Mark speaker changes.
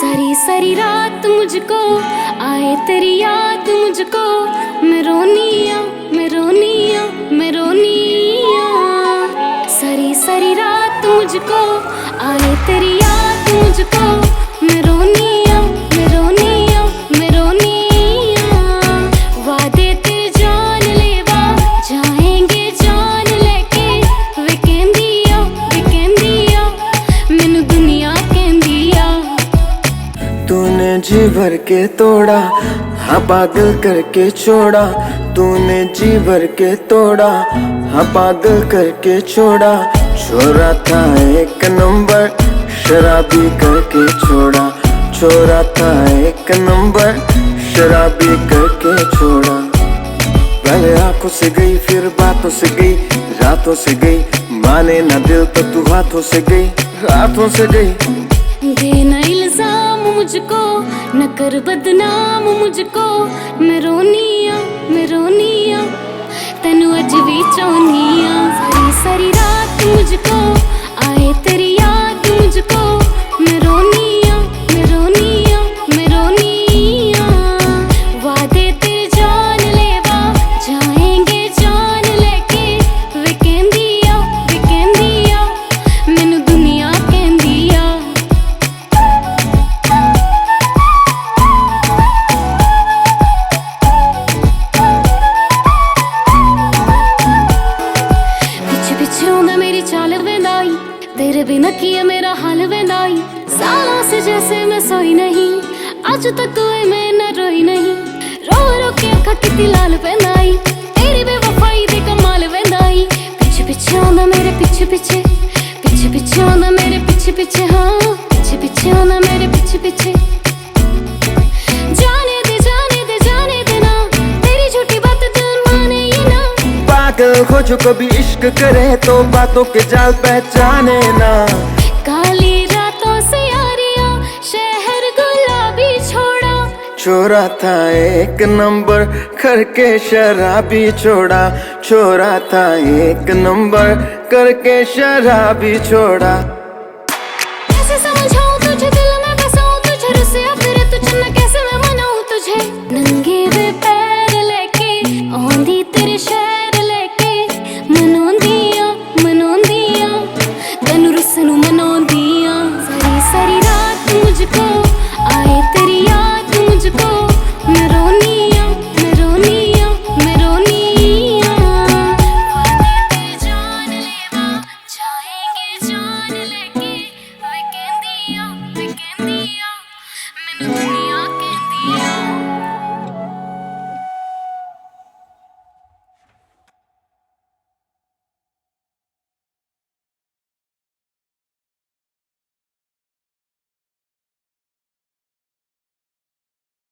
Speaker 1: सारी सारी रात मुझको आए तेरी याद मुझको, मैं रोनिया मैं रोनिया मैं रोनिया। सारी सारी रात मुझको आए तेरी याद मुझको, मैं रोनिया मैं रोनिया मैं रोनिया। वादे तेरे जान लेवा जाएंगे जान लेके, वे कहंदिया मैनू दुनिया कहंदिया।
Speaker 2: तूने जी भर के तोड़ा, हाँ पागल करके छोड़ा। तूने जी भर के तोड़ा, हाँ पागल करके छोड़ा। छोरा था एक नंबर, शराबी करके छोड़ा। छोरा था एक नंबर, शराबी करके छोड़ा। पहले आंखों से गई, फिर बातों से गई, रातों से गई। माने ना दिल तो तू हाथों से गई, हाथों से गई।
Speaker 1: देना इल्जाम मुझको, न कर बदनाम मुझको, मैं रोनिया मैं रोनिया तेनू अज भी चाहनिया। सारी सारी रात मुझको आए तेरी याद मुझको, मैं रोनिया मैं रोनिया मैं रोनिया। वादे तेरे जान लेवा जाएंगे जान लेके, वे कहंदिया मैनू दुनिया कहंदिया। मेरी चाल वेंदाई, तेरे बिना किया मेरा हाल वेंदाई। सालों से जैसे मैं सोई नहीं, आज तक कोई मैं न रोई नहीं। रो रो के अखा कितनी लाल वेंदाई, तेरी बेवफाई दे कमाल वेंदाई। पीछे पीछे आना मेरे पीछे पीछे, पीछे पीछे आना मेरे पीछे पीछे, हाँ पीछे पीछे आना मेरे पीछे पीछे। जाने दे ना, तेरी झूठी बात दिल माने ही ना।
Speaker 2: पागल हो जो कभी इश्क करे तो बातों के जाल पहचाने ना।
Speaker 1: काली रातों से यारियां शहर गुलाबी छोड़ा।
Speaker 2: छोरा था एक नंबर करके शराबी छोड़ा। छोरा था एक नंबर करके शराबी छोड़ा।